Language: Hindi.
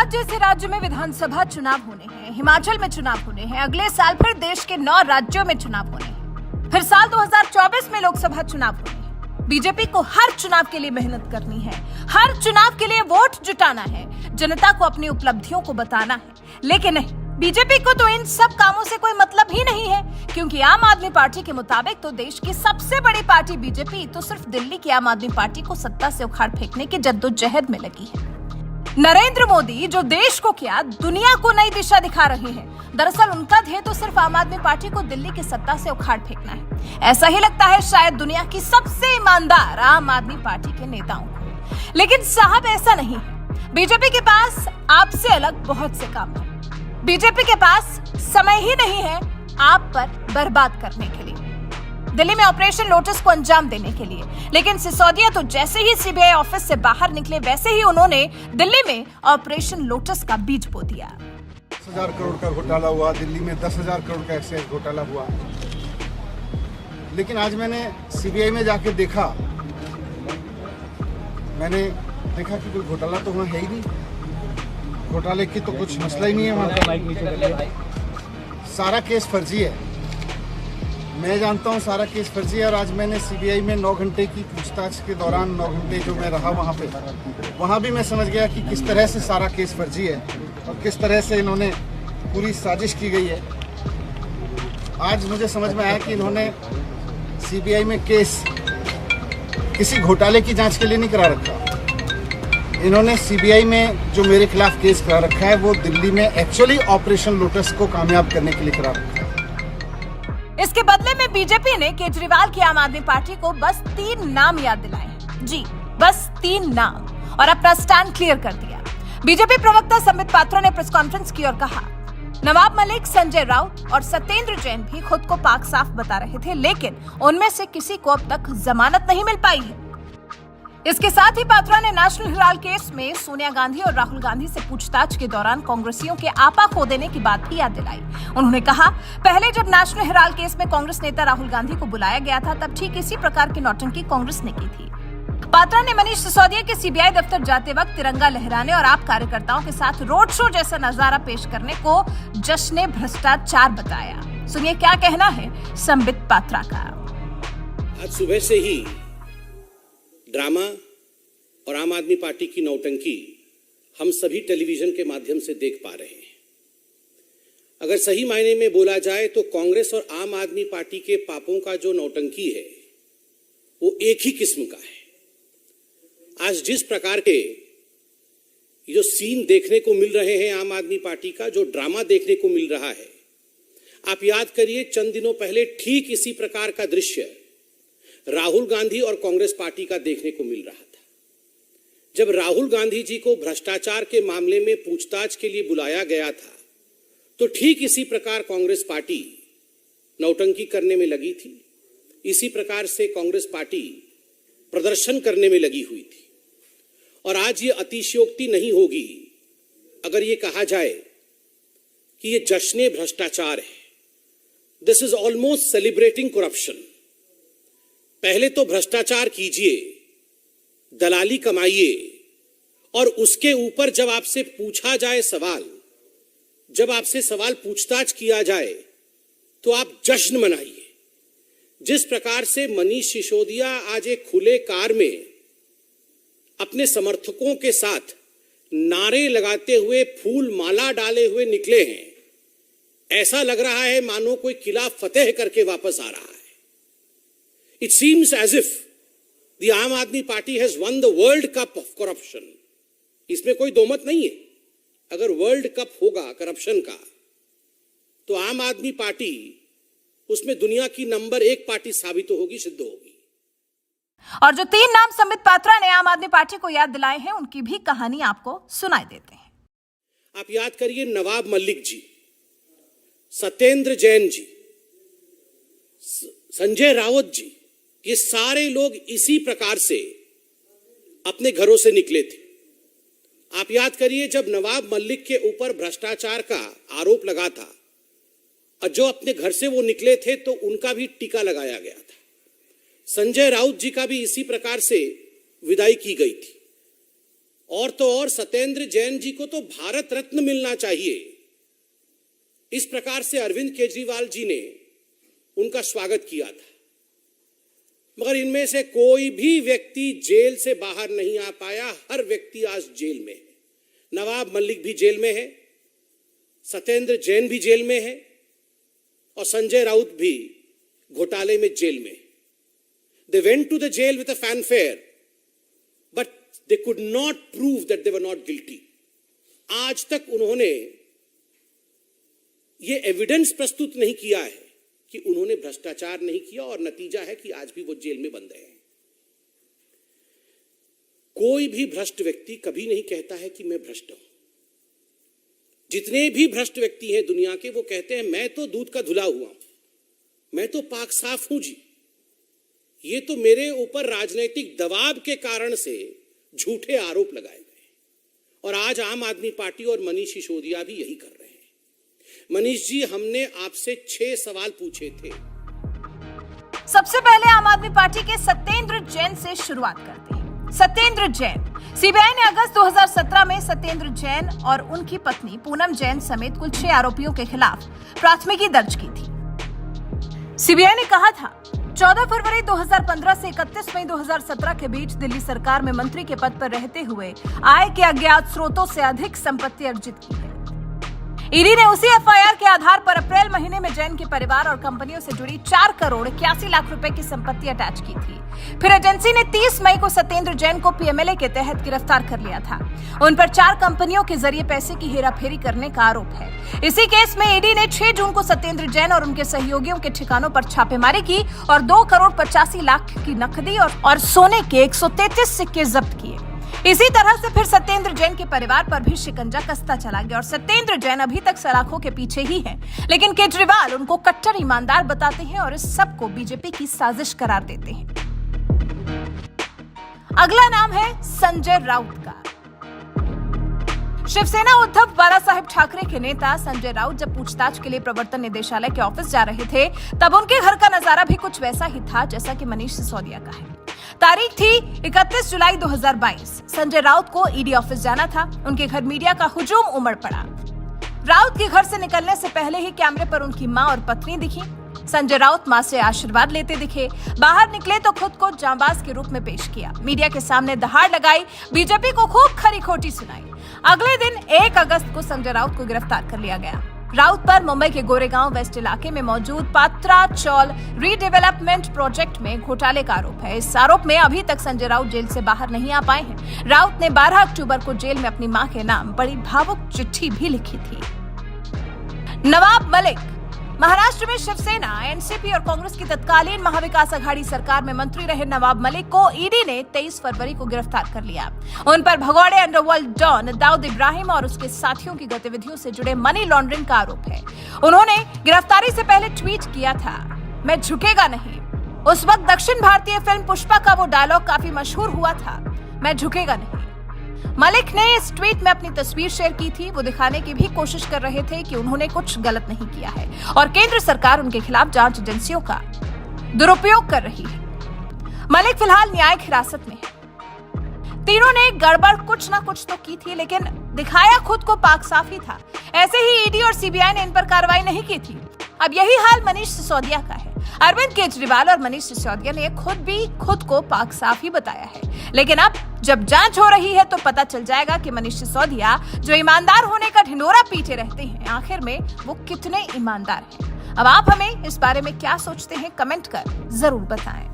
गुजरात जैसे राज्य में विधानसभा चुनाव होने हैं, हिमाचल में चुनाव होने हैं, अगले साल फिर देश के 9 राज्यों में चुनाव होने हैं, फिर साल 2024 में लोकसभा चुनाव होने हैं। बीजेपी को हर चुनाव के लिए मेहनत करनी है, हर चुनाव के लिए वोट जुटाना है, जनता को अपनी उपलब्धियों को बताना है। लेकिन नहीं, बीजेपी को तो इन सब कामों से कोई मतलब ही नहीं है, क्योंकि आम आदमी पार्टी के मुताबिक तो देश की सबसे बड़ी पार्टी बीजेपी तो सिर्फ दिल्ली की आम आदमी पार्टी को सत्ता से उखाड़ फेंकने की जद्दोजहद में लगी है। नरेंद्र मोदी जो देश को क्या दुनिया को नई दिशा दिखा रहे हैं, दरअसल उनका ध्येय तो सिर्फ आम आदमी पार्टी को दिल्ली की सत्ता से उखाड़ फेंकना है। ऐसा ही लगता है शायद दुनिया की सबसे ईमानदार आम आदमी पार्टी के नेताओं को। लेकिन साहब ऐसा नहीं है। बीजेपी के पास आपसे अलग बहुत से काम है। बीजेपी के पास समय ही नहीं है आप पर बर्बाद करने के लिए, दिल्ली में ऑपरेशन लोटस को अंजाम देने के लिए। लेकिन सिसोदिया तो जैसे ही सीबीआई ऑफिस से बाहर निकले वैसे ही उन्होंने दिल्ली में ऑपरेशन लोटस का बीज बो दिया। 10,000 करोड़ का घोटाला हुआ, दिल्ली में 10,000 करोड़ का एक्साइज घोटाला हुआ। लेकिन आज मैंने सीबीआई में जाके देखा, मैंने देखा कि कोई घोटाला तो वहाँ है ही नहीं। घोटाले की तो कुछ मसला ही नहीं है वहाँ पर। सारा केस फर्जी है, मैं जानता हूँ सारा केस फर्जी है। और आज मैंने सीबीआई में 9 घंटे की पूछताछ के दौरान 9 घंटे जो मैं रहा वहाँ पे, वहाँ भी मैं समझ गया कि किस तरह से सारा केस फर्जी है और किस तरह से इन्होंने पूरी साजिश की गई है। आज मुझे समझ में आया कि इन्होंने सीबीआई में केस किसी घोटाले की जांच के लिए नहीं करा रखा। इन्होंने सीबीआई में जो मेरे खिलाफ केस करा रखा है वो दिल्ली में एक्चुअली ऑपरेशन लोटस को कामयाब करने के लिए करा रखा है। इसके बदले में बीजेपी ने केजरीवाल की आम आदमी पार्टी को बस 3 नाम याद दिलाए हैं। जी, बस 3 नाम, और अपना स्टैंड क्लियर कर दिया। बीजेपी प्रवक्ता संबित पात्रा ने प्रेस कॉन्फ्रेंस की और कहा, नवाब मलिक, संजय राउत और सत्येंद्र जैन भी खुद को पाक साफ बता रहे थे, लेकिन उनमें से किसी को अब तक जमानत नहीं मिल पाई है। इसके साथ ही पात्रा ने नेशनल हेराल्ड केस में सोनिया गांधी और राहुल गांधी से पूछताछ के दौरान कांग्रेसियों के आपा खो देने की बात भी याद दिलाई। उन्होंने कहा, पहले जब नेशनल हेराल्ड केस में कांग्रेस नेता राहुल गांधी को बुलाया गया था तब ठीक इसी प्रकार की नौटंकी कांग्रेस ने की थी। पात्रा ने मनीष सिसोदिया के सीबीआई दफ्तर जाते वक्त तिरंगा लहराने और आप कार्यकर्ताओं के साथ रोड शो जैसा नजारा पेश करने को जश्न भ्रष्टाचार बताया। सुनिए क्या कहना है संबित पात्रा का। आज सुबह से ही ड्रामा और आम आदमी पार्टी की नौटंकी हम सभी टेलीविजन के माध्यम से देख पा रहे हैं। अगर सही मायने में बोला जाए तो कांग्रेस और आम आदमी पार्टी के पापों का जो नौटंकी है वो एक ही किस्म का है। आज जिस प्रकार के जो सीन देखने को मिल रहे हैं आम आदमी पार्टी का, जो ड्रामा देखने को मिल रहा है, आप याद करिए चंद दिनों पहले ठीक इसी प्रकार का दृश्य राहुल गांधी और कांग्रेस पार्टी का देखने को मिल रहा था। जब राहुल गांधी जी को भ्रष्टाचार के मामले में पूछताछ के लिए बुलाया गया था तो ठीक इसी प्रकार कांग्रेस पार्टी नौटंकी करने में लगी थी। इसी प्रकार से कांग्रेस पार्टी प्रदर्शन करने में लगी हुई थी। और आज ये अतिशयोक्ति नहीं होगी अगर ये कहा जाए कि ये जश्न भ्रष्टाचार है। This is almost celebrating corruption. पहले तो भ्रष्टाचार कीजिए, दलाली कमाइए, और उसके ऊपर जब आपसे पूछा जाए सवाल, जब आपसे सवाल पूछताछ किया जाए तो आप जश्न मनाइए। जिस प्रकार से मनीष सिसोदिया आज एक खुले कार में अपने समर्थकों के साथ नारे लगाते हुए, फूल माला डाले हुए निकले हैं, ऐसा लग रहा है मानो कोई किला फतेह करके वापस आ रहा है। It seems as if the आम आदमी party has won the World Cup of corruption. इसमें कोई दो मत नहीं है। अगर वर्ल्ड कप होगा करप्शन का तो आम आदमी पार्टी उसमें दुनिया की नंबर 1 पार्टी साबित होगी, सिद्ध होगी। और जो 3 नाम संबित पात्रा ने आम आदमी पार्टी को याद दिलाए हैं उनकी भी कहानी आपको सुनाई देते हैं। आप याद करिए, नवाब मलिक जी, सत्येंद्र जैन जी, संजय राउत जी, ये सारे लोग इसी प्रकार से अपने घरों से निकले थे। आप याद करिए, जब नवाब मलिक के ऊपर भ्रष्टाचार का आरोप लगा था और जो अपने घर से वो निकले थे तो उनका भी टीका लगाया गया था। संजय राउत जी का भी इसी प्रकार से विदाई की गई थी। और तो और सत्येंद्र जैन जी को तो भारत रत्न मिलना चाहिए। इस प्रकार से अरविंद केजरीवाल जी ने उनका स्वागत किया था। मगर इनमें से कोई भी व्यक्ति जेल से बाहर नहीं आ पाया। हर व्यक्ति आज जेल में है। नवाब मलिक भी जेल में है, सत्येंद्र जैन भी जेल में है और संजय राउत भी घोटाले में जेल में। They went to the jail with a fanfare, but they could not prove that they were not guilty. आज तक उन्होंने ये एविडेंस प्रस्तुत नहीं किया है कि उन्होंने भ्रष्टाचार नहीं किया और नतीजा है कि आज भी वो जेल में बंद है। कोई भी भ्रष्ट व्यक्ति कभी नहीं कहता है कि मैं भ्रष्ट हूं। जितने भी भ्रष्ट व्यक्ति हैं दुनिया के, वो कहते हैं मैं तो दूध का धुला हुआ हूं, मैं तो पाक साफ हूं जी। ये तो मेरे ऊपर राजनीतिक दबाव के कारण से झूठे आरोप लगाए गए। और आज आम आदमी पार्टी और मनीष सिसोदिया भी यही कर रहे हैं। मनीष जी, हमने आपसे 6 सवाल पूछे थे। सबसे पहले आम आदमी पार्टी के सत्येंद्र जैन से शुरुआत करते हैं। सत्येंद्र जैन, सीबीआई ने अगस्त 2017 में सत्येंद्र जैन और उनकी पत्नी पूनम जैन समेत कुल 6 आरोपियों के खिलाफ प्राथमिकी दर्ज की थी। सीबीआई ने कहा था 14 फरवरी 2015 से 31 मई 2017 के बीच दिल्ली सरकार में मंत्री के पद पर रहते हुए आय के अज्ञात स्रोतों से अधिक संपत्ति अर्जित की है। ईडी ने उसी एफआईआर के आधार पर अप्रैल महीने में जैन के परिवार और कंपनियों से जुड़ी 4 करोड़ 81 लाख रुपए की संपत्ति अटैच की थी। फिर एजेंसी ने 30 मई को सत्येंद्र जैन को पीएमएलए के तहत गिरफ्तार कर लिया था। उन पर 4 कंपनियों के जरिए पैसे की हेराफेरी करने का आरोप है। इसी केस में ईडी ने 6 जून को सत्येंद्र जैन और उनके सहयोगियों के ठिकानों पर छापेमारी की और 2 करोड़ 85 लाख की नकदी और सोने के 133 सिक्के जब्त किए। इसी तरह से फिर सत्येंद्र जैन के परिवार पर भी शिकंजा कसता चला गया और सत्येंद्र जैन अभी तक सलाखों के पीछे ही हैं। लेकिन केजरीवाल उनको कट्टर ईमानदार बताते हैं और इस सब को बीजेपी की साजिश करार देते हैं। अगला नाम है संजय राउत का। शिवसेना उद्धव बाला साहेब ठाकरे के नेता संजय राउत जब पूछताछ के लिए प्रवर्तन निदेशालय के ऑफिस जा रहे थे, तब उनके घर का नजारा भी कुछ वैसा ही था जैसा कि मनीष सिसोदिया का है। तारीख थी 31 जुलाई 2022। संजय राउत को ईडी ऑफिस जाना था। उनके घर मीडिया का हुजूम उमड़ पड़ा। राउत के घर से निकलने से पहले ही कैमरे पर उनकी मां और पत्नी दिखी। संजय राउत मां से आशीर्वाद लेते दिखे। बाहर निकले तो खुद को जांबाज के रूप में पेश किया। मीडिया के सामने दहाड़ लगाई, बीजेपी को खूब खरी खोटी सुनाई। अगले दिन 1 अगस्त को संजय राउत को गिरफ्तार कर लिया गया। राउत पर मुंबई के गोरेगांव वेस्ट इलाके में मौजूद पात्रा चौल रीडेवलपमेंट प्रोजेक्ट में घोटाले का आरोप है। इस आरोप में अभी तक संजय राउत जेल से बाहर नहीं आ पाए हैं। राउत ने 12 अक्टूबर को जेल में अपनी मां के नाम बड़ी भावुक चिट्ठी भी लिखी थी। नवाब मलिक, महाराष्ट्र में शिवसेना, एनसीपी और कांग्रेस की तत्कालीन महाविकास अघाड़ी सरकार में मंत्री रहे नवाब मलिक को ईडी ने 23 फरवरी को गिरफ्तार कर लिया। उन पर भगौड़े अंडरवर्ल्ड डॉन दाऊद इब्राहिम और उसके साथियों की गतिविधियों से जुड़े मनी लॉन्ड्रिंग का आरोप है। उन्होंने गिरफ्तारी से पहले ट्वीट किया था, मैं झुकेगा नहीं। उस वक्त दक्षिण भारतीय फिल्म पुष्पा का वो डायलॉग काफी मशहूर हुआ था, मैं झुकेगा नहीं। मलिक ने इस ट्वीट में अपनी तस्वीर शेयर की थी। वो दिखाने की भी कोशिश कर रहे थे कि उन्होंने कुछ गलत नहीं किया है और केंद्र सरकार उनके खिलाफ जांच एजेंसियों का दुरुपयोग कर रही है। मलिक फिलहाल न्यायिक हिरासत में है। तीनों ने गड़बड़ कुछ ना कुछ तो की थी, लेकिन दिखाया खुद को पाक साफ ही था। ऐसे ही ईडी और सीबीआई ने इन पर कार्रवाई नहीं की थी। अब यही हाल मनीष सिसोदिया का है। अरविंद केजरीवाल और मनीष सिसोदिया ने खुद को पाक साफ ही बताया है। लेकिन अब जब जांच हो रही है तो पता चल जाएगा कि मनीष सिसोदिया, जो ईमानदार होने का ढिंढोरा पीटे रहते हैं, आखिर में वो कितने ईमानदार हैं। अब आप हमें इस बारे में क्या सोचते हैं, कमेंट कर जरूर बताएं।